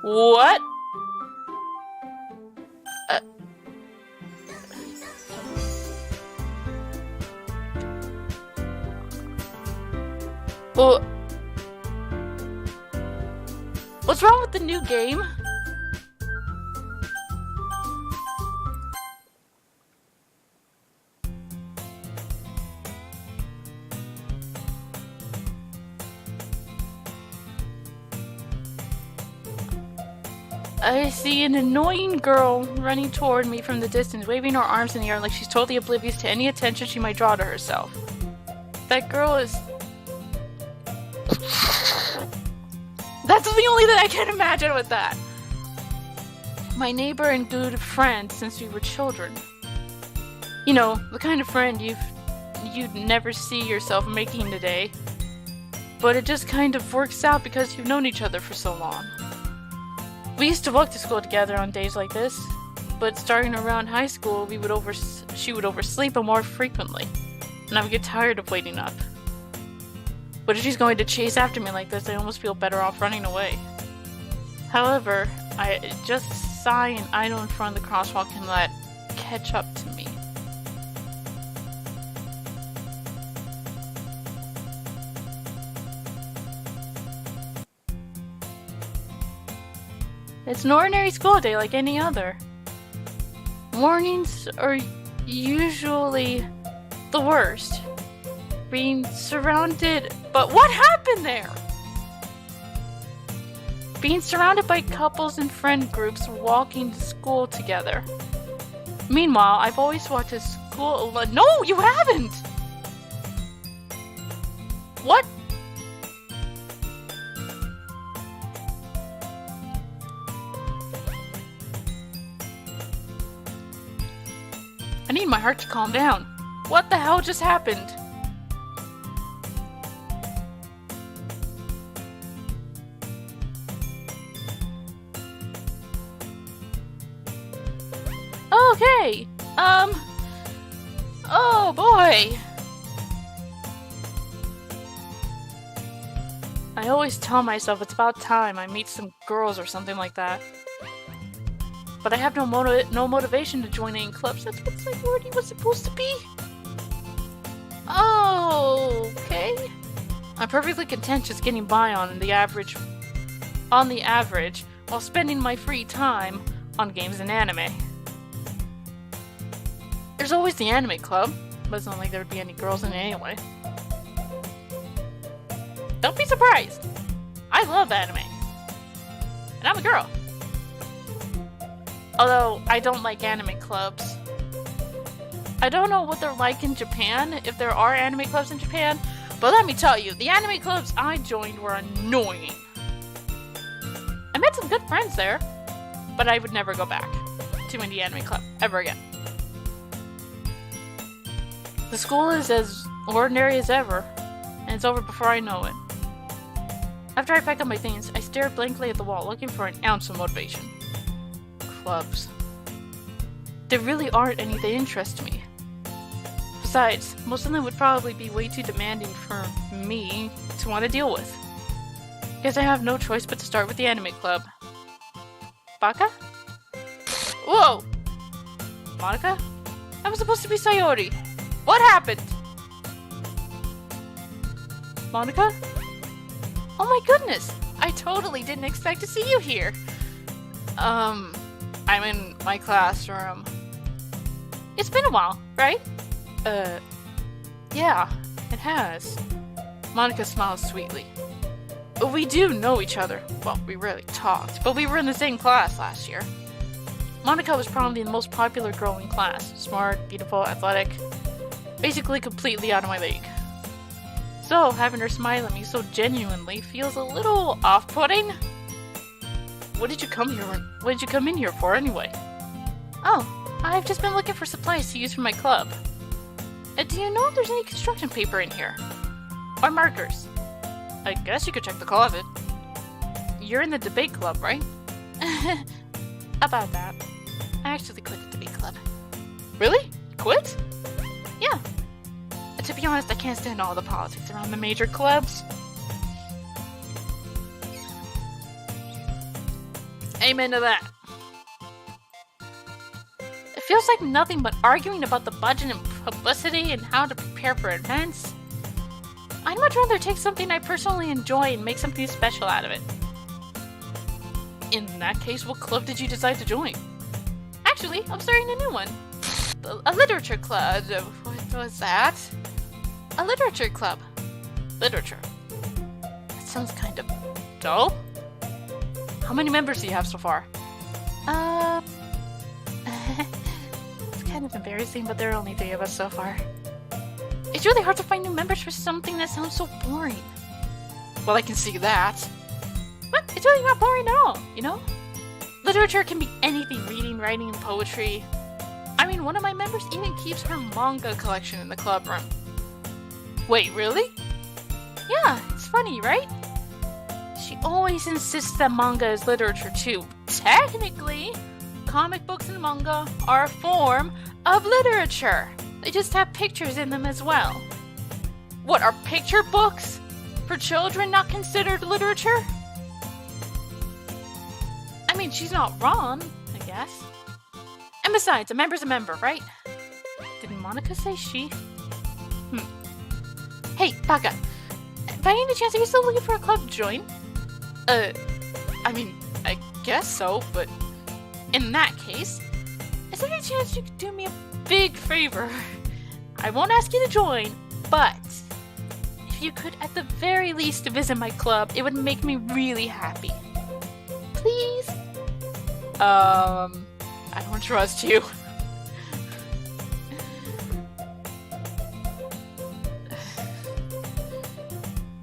What? Well, what's wrong with the new game? I see an annoying girl running toward me from the distance, waving her arms in the air like she's totally oblivious to any attention she might draw to herself. That girl is... That's the only thing I can imagine with that. My neighbor and good friend since we were children. You know, the kind of friend you'd never see yourself making today. But it just kind of works out because you've known each other for so long. We used to walk to school together on days like this, but starting around high school, she would oversleep more frequently, and I would get tired of waiting up. But if she's going to chase after me like this, I almost feel better off running away. However, I just sigh and idle in front of the crosswalk and let it catch up to me. It's an ordinary school day like any other. Mornings are usually the worst. Being surrounded... But what happened there? Being surrounded by couples and friend groups walking to school together. Meanwhile, I've always walked to school... No, you haven't! What? I need my heart to calm down. What the hell just happened? Okay. Oh boy. I always tell myself it's about time I meet some girls or something like that. But I have no motivation to join any clubs. That's what Sayori was supposed to be. Oh, okay. I'm perfectly content just getting by on the average, while spending my free time on games and anime. There's always the anime club, but it's not like there would be any girls in it anyway. Don't be surprised. I love anime. And I'm a girl. Although, I don't like anime clubs. I don't know what they're like in Japan, if there are anime clubs in Japan, but let me tell you, the anime clubs I joined were annoying. I met some good friends there, but I would never go back to any anime club ever again. The school is as ordinary as ever, and it's over before I know it. After I pack up my things, I stare blankly at the wall, looking for an ounce of motivation. Clubs. There really aren't any that interest me. Besides, most of them would probably be way too demanding for me to want to deal with. Guess I have no choice but to start with the anime club. Baka? Whoa! Monica? I was supposed to be Sayori. What happened? Monica? Oh my goodness! I totally didn't expect to see you here. I'm in my classroom. It's been a while, right? Yeah, it has. Monica smiles sweetly. We do know each other. Well, we rarely talked, but we were in the same class last year. Monica was probably the most popular girl in class. Smart, beautiful, athletic. Basically completely out of my league. So, having her smile at me so genuinely feels a little off-putting. What did you come in here for anyway? Oh, I've just been looking for supplies to use for my club. Do you know if there's any construction paper in here? Or markers? I guess you could check the closet. You're in the debate club, right? About that. I actually quit the debate club. Really? Quit? Yeah. To be honest, I can't stand all the politics around the major clubs. Amen to that. It feels like nothing but arguing about the budget and publicity and how to prepare for events. I'd much rather take something I personally enjoy and make something special out of it. In that case, what club did you decide to join? Actually, I'm starting a new one. A literature club. What was that? A literature club. Literature. That sounds kind of dull. How many members do you have so far? It's kind of embarrassing, but there are only 3 of us so far. It's really hard to find new members for something that sounds so boring. Well, I can see that. But it's really not boring at all, you know? Literature can be anything, reading, writing, and poetry. I mean, one of my members even keeps her manga collection in the club room. Wait, really? Yeah, it's funny, right? She always insists that manga is literature too. Technically, comic books and manga are a form of literature. They just have pictures in them as well. What, are picture books for children not considered literature? I mean, she's not wrong, I guess. And besides, a member's a member, right? Didn't Monica say she? Hey, Baka. By any chance, are you still looking for a club to join? I mean, I guess so, but in that case, is there any chance you could do me a big favor? I won't ask you to join, but if you could at the very least visit my club, it would make me really happy. Please? I don't trust you.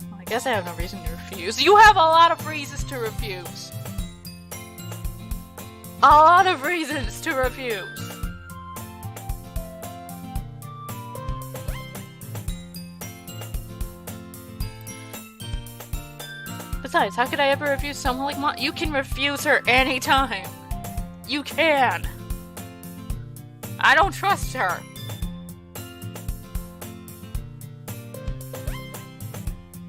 Well, I guess I have no reason to refuse. You have a lot of reasons to refuse. A lot of reasons to refuse. Besides, how could I ever refuse someone like Mom? You can refuse her anytime. You can. I don't trust her.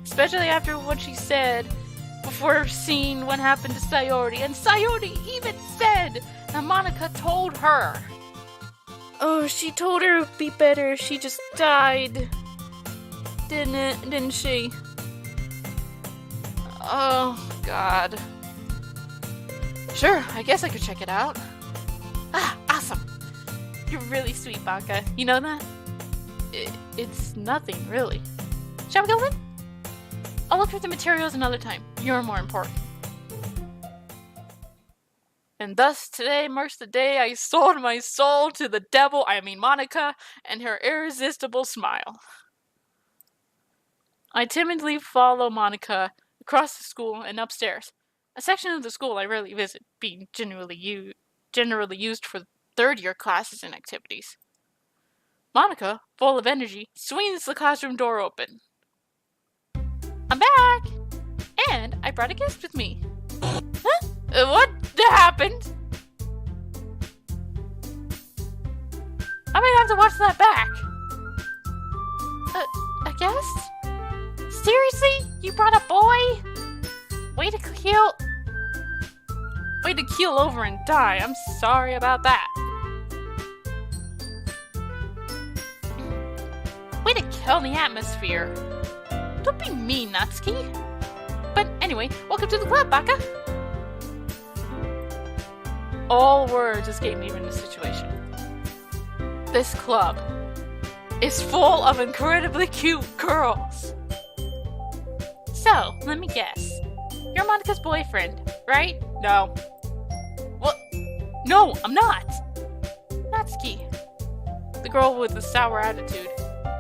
Especially after what she said before seeing what happened to Sayori. And Sayori even said that Monica told her. Oh, she told her it would be better if she just died. Didn't she? Oh, God. Sure, I guess I could check it out. Ah, awesome. You're really sweet, Baka. You know that? It's nothing, really. Shall we go then? I'll look for the materials another time. You're more important. And thus, today marks the day I sold my soul to the devil, I mean Monica, and her irresistible smile. I timidly follow Monica across the school and upstairs, a section of the school I rarely visit, being generally used for third-year classes and activities. Monica, full of energy, swings the classroom door open. I'm back! And I brought a gift with me. Huh? What happened? I might have to watch that back. A guest? Seriously? You brought a boy? Way to keel over and die. I'm sorry about that. Way to kill the atmosphere. Don't be mean, Natsuki. But anyway, welcome to the club, Baka. All words escape me from this situation. This club is full of incredibly cute girls. So, let me guess. You're Monica's boyfriend, right? No. What? No, I'm not. Natsuki. The girl with the sour attitude,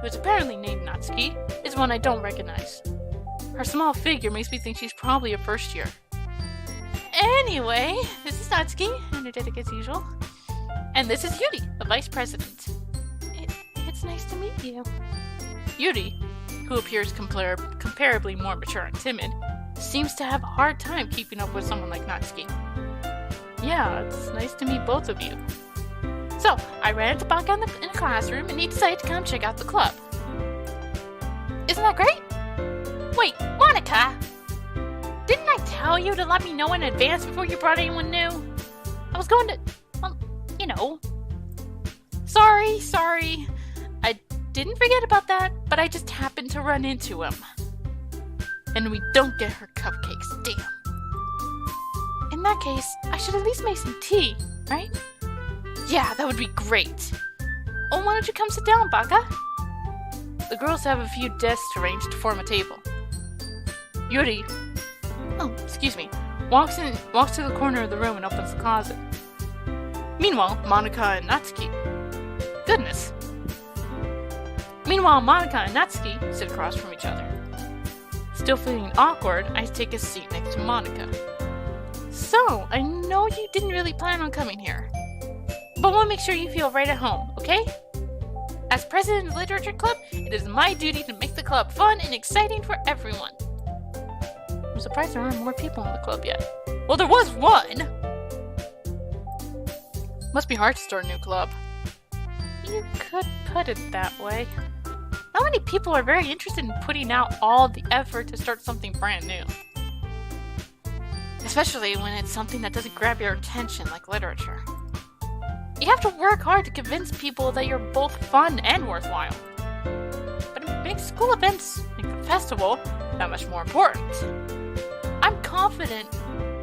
who is apparently named Natsuki, is one I don't recognize. Her small figure makes me think she's probably a first year. Anyway, this is Natsuki, energetic as usual. And this is Yuri, a vice president. It's nice to meet you. Yuri, who appears comparably more mature and timid, seems to have a hard time keeping up with someone like Natsuki. Yeah, it's nice to meet both of you. So, I ran into Baka in the classroom and he decided to come check out the club. Isn't that great? Wait, Monica! Didn't I tell you to let me know in advance before you brought anyone new? I was going to... well, you know. Sorry. I didn't forget about that, but I just happened to run into him. And we don't get her cupcakes, damn. In that case, I should at least make some tea, right? Yeah, that would be great. Oh, why don't you come sit down, Baka? The girls have a few desks arranged to form a table. Yuri, walks to the corner of the room and opens the closet. Meanwhile, Monica and Natsuki sit across from each other. Still feeling awkward, I take a seat next to Monica. So, I know you didn't really plan on coming here, but we'll make sure you feel right at home, okay? As president of the Literature Club, it is my duty to make the club fun and exciting for everyone. I'm surprised there aren't more people in the club yet. Well, there was one! Must be hard to start a new club. You could put it that way. Not many people are very interested in putting out all the effort to start something brand new. Especially when it's something that doesn't grab your attention like literature. You have to work hard to convince people that you're both fun and worthwhile. But it makes school events like the festival that much more important. I'm confident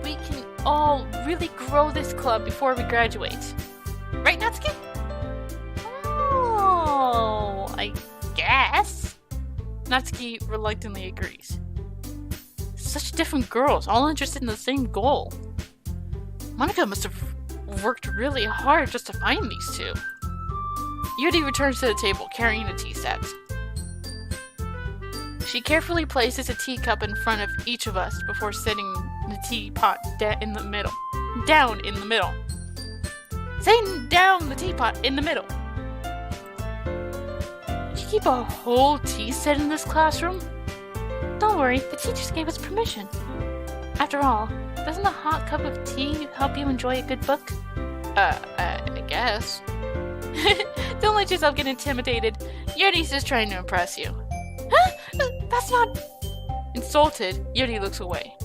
we can all really grow this club before we graduate. Right, Natsuki? Oh, I guess. Natsuki reluctantly agrees. Such different girls, all interested in the same goal. Monica must have worked really hard just to find these two. Yuri returns to the table, carrying a tea set. She carefully places a teacup in front of each of us before setting the teapot down in the middle. Setting down the teapot in the middle. You keep a whole tea set in this classroom? Don't worry, the teachers gave us permission. After all, doesn't a hot cup of tea help you enjoy a good book? I guess. Don't let yourself get intimidated. Yuri's just trying to impress you. Huh? That's not... Insulted, Yuri looks away.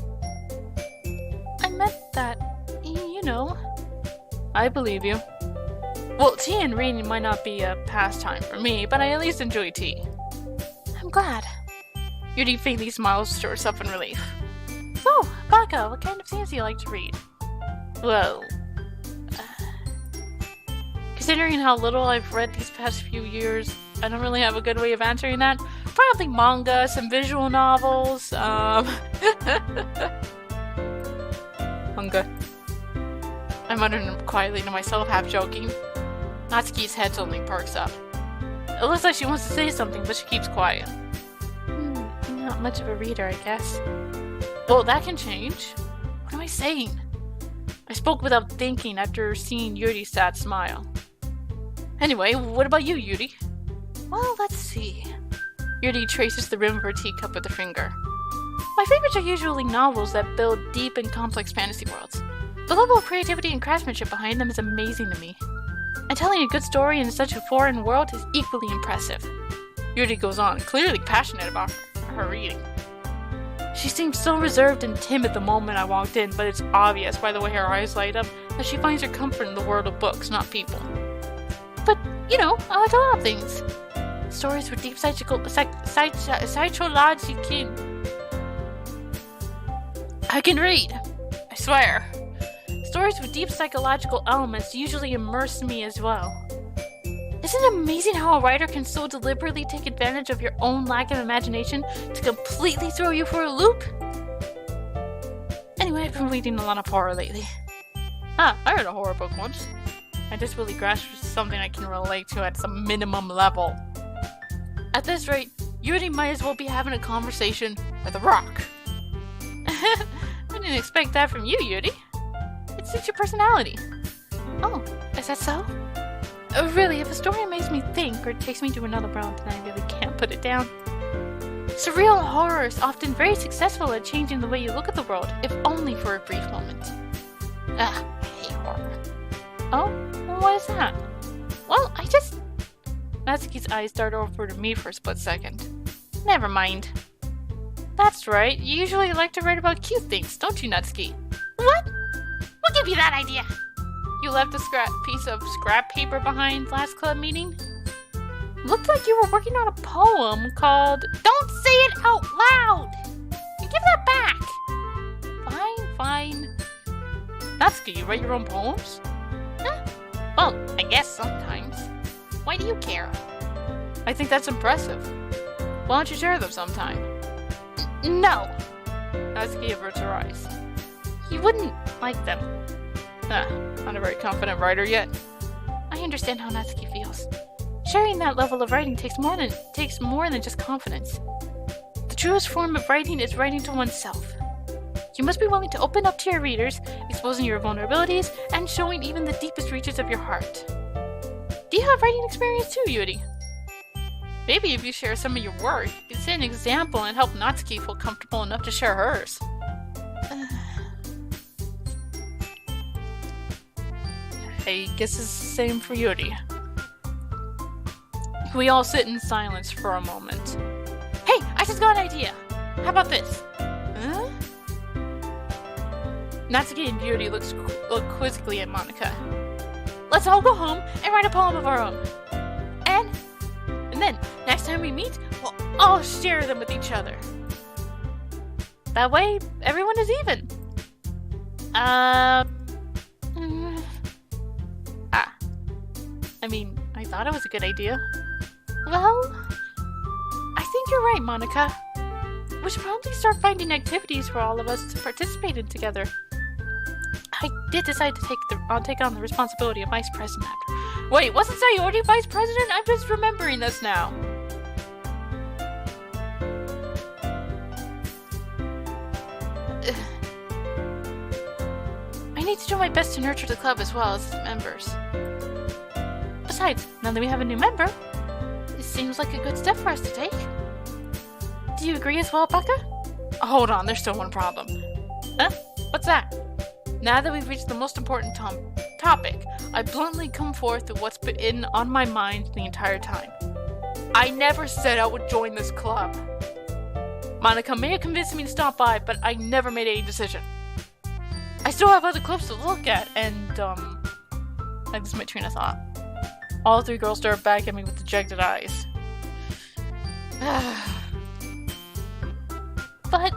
I meant that, you know. I believe you. Well, tea and reading might not be a pastime for me, but I at least enjoy tea. I'm glad. Yuri faintly smiles to herself in relief. So, Baka, what kind of things do you like to read? Well, considering how little I've read these past few years, I don't really have a good way of answering that. Probably manga, some visual novels, manga. I muttered quietly to myself, half joking. Natsuki's head suddenly perks up. It looks like she wants to say something, but she keeps quiet. Not much of a reader, I guess. Well, that can change. What am I saying? I spoke without thinking after seeing Yuri's sad smile. Anyway, what about you, Yuri? Well, let's see. Yuri traces the rim of her teacup with a finger. My favorites are usually novels that build deep and complex fantasy worlds. The level of creativity and craftsmanship behind them is amazing to me. And telling a good story in such a foreign world is equally impressive. Yuri goes on, clearly passionate about her reading. She seemed so reserved and timid the moment I walked in, but it's obvious by the way her eyes light up that she finds her comfort in the world of books, not people. But, you know, I like a lot of things. Stories with deep psychological... I can read. I swear. Stories with deep psychological elements usually immerse me as well. Isn't it amazing how a writer can so deliberately take advantage of your own lack of imagination to completely throw you for a loop? Anyway, I've been reading a lot of horror lately. I read a horror book once. I just really grasped something I can relate to at some minimum level. At this rate, Yuri might as well be having a conversation with a rock. I didn't expect that from you, Yuri. It suits your personality. Oh, is that so? Really, if a story makes me think or takes me to another world, then I really can't put it down. Surreal horror is often very successful at changing the way you look at the world, if only for a brief moment. I hate horror. Oh? What is that? Well, Natsuki's eyes dart over to me for a split second. Never mind. That's right. You usually like to write about cute things, don't you, Natsuki? What? What gave you that idea? You left a piece of scrap paper behind last club meeting? Looked like you were working on a poem called... Don't say it out loud! And give that back! Fine. Natsuki, you write your own poems? Huh? Well, I guess sometimes. Why do you care? I think that's impressive. Why don't you share them sometime? No! Natsuki averts her eyes. You wouldn't like them. Not a very confident writer yet. I understand how Natsuki feels. Sharing that level of writing takes more than just confidence. The truest form of writing is writing to oneself. You must be willing to open up to your readers, exposing your vulnerabilities, and showing even the deepest reaches of your heart. Do you have writing experience too, Yuri? Maybe if you share some of your work, you can set an example and help Natsuki feel comfortable enough to share hers. I guess it's the same for Yuri. We all sit in silence for a moment. Hey, I just got an idea! How about this? Huh? Natsuki and Yuri look quizzically at Monika. Let's all go home and write a poem of our own. And then, next time we meet, we'll all share them with each other. That way, everyone is even. I thought it was a good idea. Well, I think you're right, Monika. We should probably start finding activities for all of us to participate in together. I did decide to take on the responsibility of vice president after. Wait, wasn't Sayori vice president? I'm just remembering this now. I need to do my best to nurture the club as well as its members. Besides, now that we have a new member, it seems like a good step for us to take. Do you agree as well, Baka? Hold on, there's still one problem. Huh? What's that? Now that we've reached the most important topic, I bluntly come forth with what's been on my mind the entire time. I never said I would join this club. Monika may have convinced me to stop by, but I never made any decision. I still have other clubs to look at, and, I lose my train of thought. All three girls stare back at me with dejected eyes. But...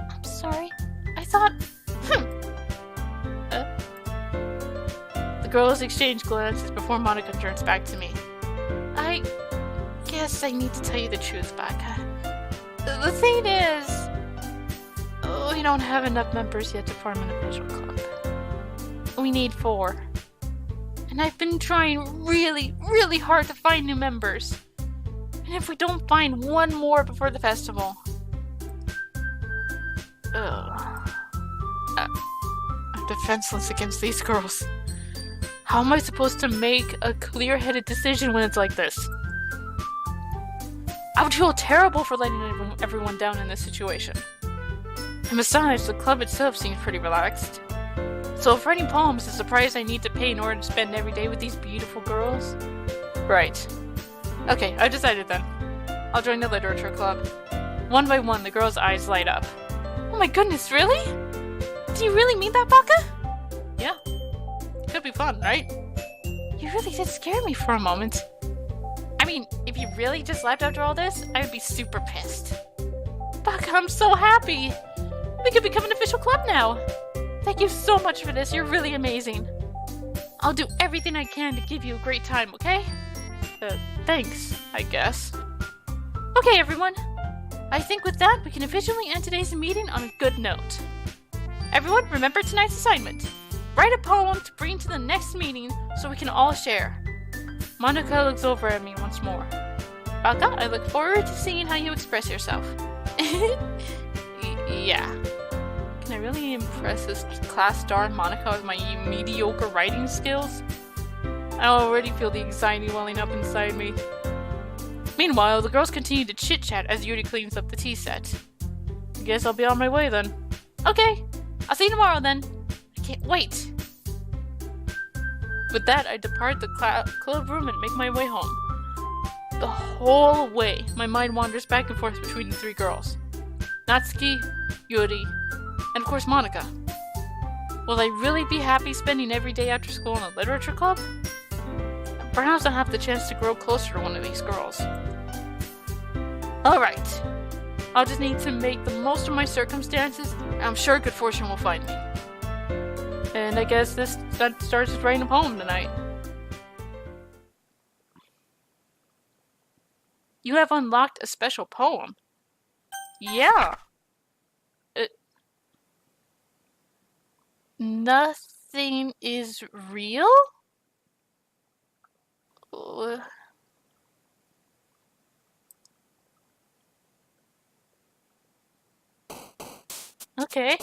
I'm sorry. I thought... The girls exchange glances before Monika turns back to me. I guess I need to tell you the truth, Baka. The thing is... we don't have enough members yet to form an official club. We need 4. And I've been trying really, really hard to find new members. And if we don't find one more before the festival... I'm defenseless against these girls. How am I supposed to make a clear-headed decision when it's like this? I would feel terrible for letting everyone down in this situation. And besides, the club itself seems pretty relaxed. So if writing poems is the price I need to pay in order to spend every day with these beautiful girls... Right. Okay, I've decided then. I'll join the literature club. One by one, the girls' eyes light up. Oh my goodness, really? Do you really mean that, Baka? Yeah. Could be fun, right? You really did scare me for a moment. I mean, if you really just left after all this, I would be super pissed. Baka, I'm so happy! We could become an official club now! Thank you so much for this, you're really amazing. I'll do everything I can to give you a great time, okay? Thanks, I guess. Okay, everyone. I think with that, we can officially end today's meeting on a good note. Everyone, remember tonight's assignment. Write a poem to bring to the next meeting so we can all share. Monika looks over at me once more. Baka, I look forward to seeing how you express yourself. Yeah. Can I really impress this class star Monika with my mediocre writing skills? I already feel the anxiety welling up inside me. Meanwhile, the girls continue to chit-chat as Yuri cleans up the tea set. I guess I'll be on my way then. Okay, I'll see you tomorrow then. I can't wait. With that, I depart the club room and make my way home. The whole way, my mind wanders back and forth between the 3 girls. Natsuki, Yuri, and of course Monica. Will I really be happy spending every day after school in a literature club? Perhaps I'll have the chance to grow closer to one of these girls. Alright. I'll just need to make the most of my circumstances, and I'm sure good fortune will find me. And I guess that starts with writing a poem tonight. You have unlocked a special poem. Yeah. Nothing is real? Okay.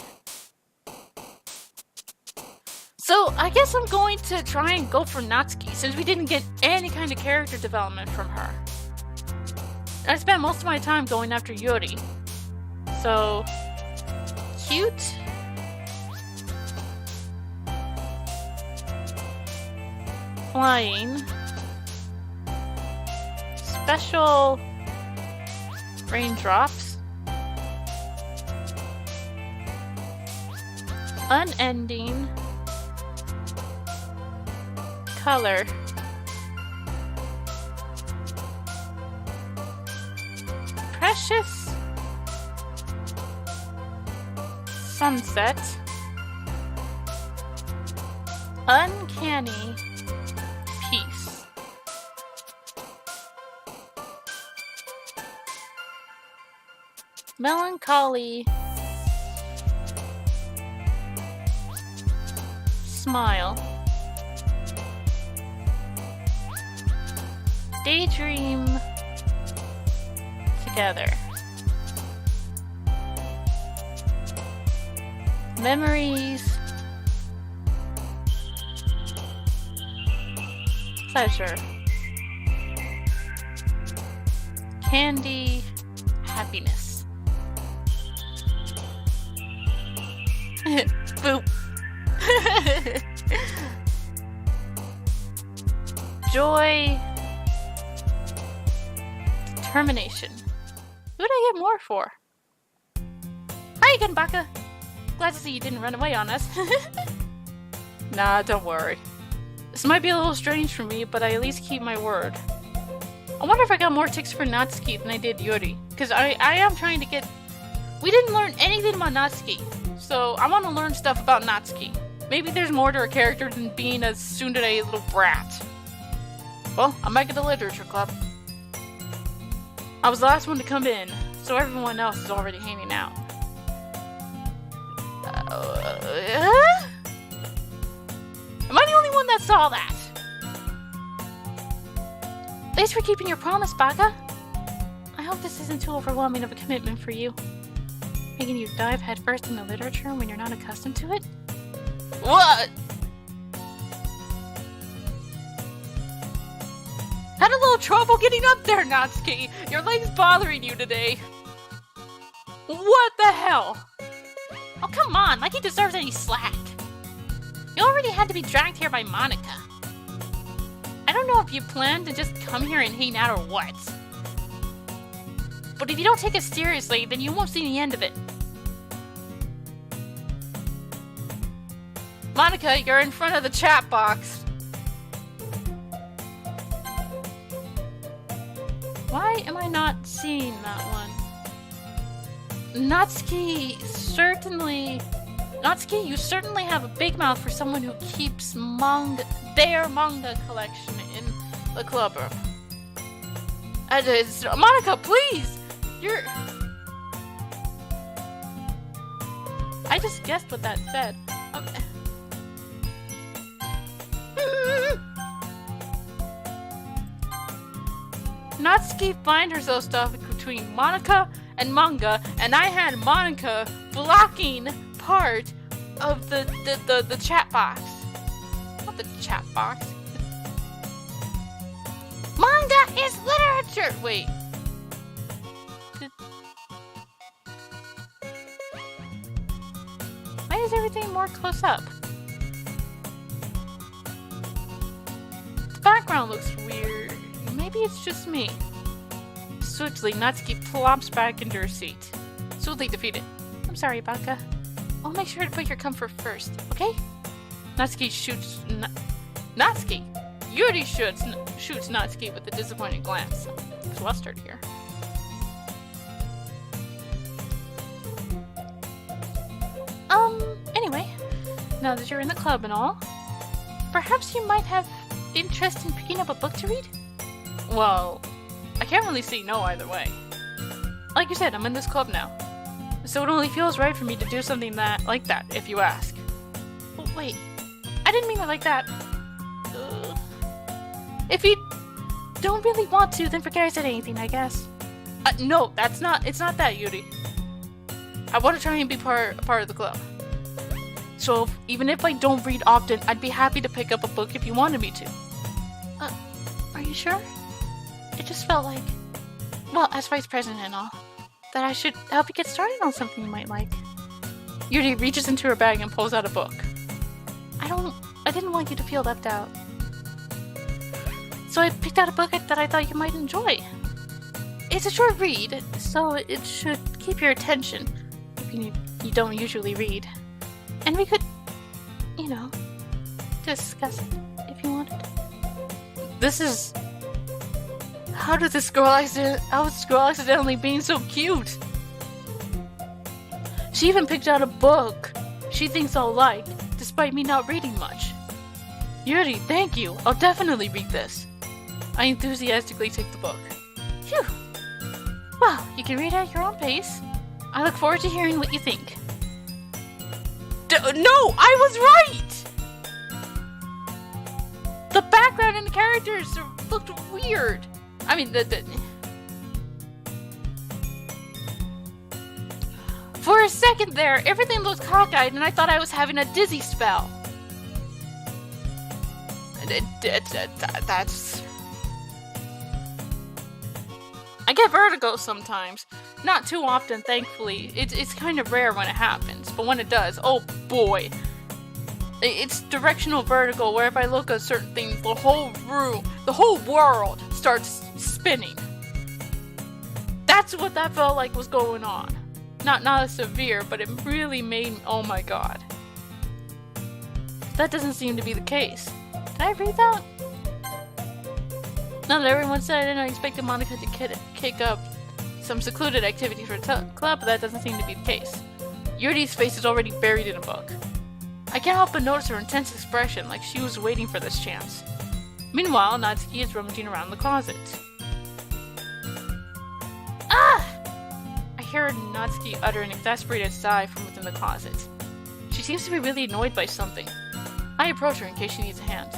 So, I guess I'm going to try and go for Natsuki, since we didn't get any kind of character development from her. I spent most of my time going after Yuri. So, cute? Flying. Special raindrops. Unending. Color. Precious. Sunset. Uncanny. Peace. Melancholy. Smile. Daydream together. Memories. Pleasure. Candy. Happiness. Boop. Joy. Determination. Who did I get more for? Hi again, Baka. Glad to see you didn't run away on us. Nah, don't worry. This might be a little strange for me, but I at least keep my word. I wonder if I got more ticks for Natsuki than I did Yuri. Because I am trying to get... We didn't learn anything about Natsuki. So I want to learn stuff about Natsuki. Maybe there's more to her character than being a tsundere little brat. Well, I'm back at the literature club. I was the last one to come in, so everyone else is already hanging out. Am I the only one that saw that? Thanks for keeping your promise, Baka. I hope this isn't too overwhelming of a commitment for you. Making you dive headfirst into literature when you're not accustomed to it? What? Had a little trouble getting up there, Natsuki. Your leg's bothering you today. What the hell? Oh, come on, like he deserves any slack. You already had to be dragged here by Monica. I don't know if you plan to just come here and hang out or what. But if you don't take us seriously, then you won't see the end of it. Monica, you're in front of the chat box. Why am I not seeing that one? Natsuki, you certainly have a big mouth for someone who keeps their manga collection in the club room. Monica, please! I just guessed what that said. Okay. Natsuki find herself stuck between Monica and manga, and I had Monica blocking part of the chat box. Not the chat box. Manga is literature! Wait. Why is everything more close up? The background looks weird. Maybe it's just me. Swiftly, Natsuki plops back into her seat. Sorely defeated. I'm sorry, Baka. I'll make sure to put your comfort first, okay? Natsuki shoots... Natsuki? Yuri shoots Natsuki with a disappointed glance. Flustered here. Anyway, now that you're in the club and all, perhaps you might have interest in picking up a book to read? Well, I can't really say no either way. Like you said, I'm in this club now, so it only feels right for me to do something like that, if you ask. Oh, wait, I didn't mean it like that. If you don't really want to, then forget I said anything, I guess. No, it's not that, Yuri. I want to try and be part of the club. So even if I don't read often, I'd be happy to pick up a book if you wanted me to. Are you sure? It just felt like, well, as vice president and all, that I should help you get started on something you might like. Yuri reaches into her bag and pulls out a book. I didn't want you to feel left out. So I picked out a book that I thought you might enjoy. It's a short read, so it should keep your attention if you don't usually read. And we could, discuss it if you wanted. This is... How is this girl accidentally being so cute? She even picked out a book she thinks I'll like, despite me not reading much. Yuri, thank you. I'll definitely read this. I enthusiastically take the book. Phew. Well, you can read at your own pace. I look forward to hearing what you think. No, I was right! The background and the characters looked weird. I mean, for a second there, everything looked cockeyed and I thought I was having a dizzy spell. That's... I get vertigo sometimes. Not too often, thankfully. It's kind of rare when it happens, but when it does, oh boy. It's directional vertigo, where if I look at certain things, the whole world starts spinning. That's what that felt like was going on. Not as severe, but it really made me, oh my god. That doesn't seem to be the case. Did I read that? Now that everyone said it, I expected Monica to kick up some secluded activity for the club, but that doesn't seem to be the case. Yuri's face is already buried in a book. I can't help but notice her intense expression, like she was waiting for this chance. Meanwhile, Natsuki is rummaging around the closet. Ah! I hear Natsuki utter an exasperated sigh from within the closet. She seems to be really annoyed by something. I approach her in case she needs a hand.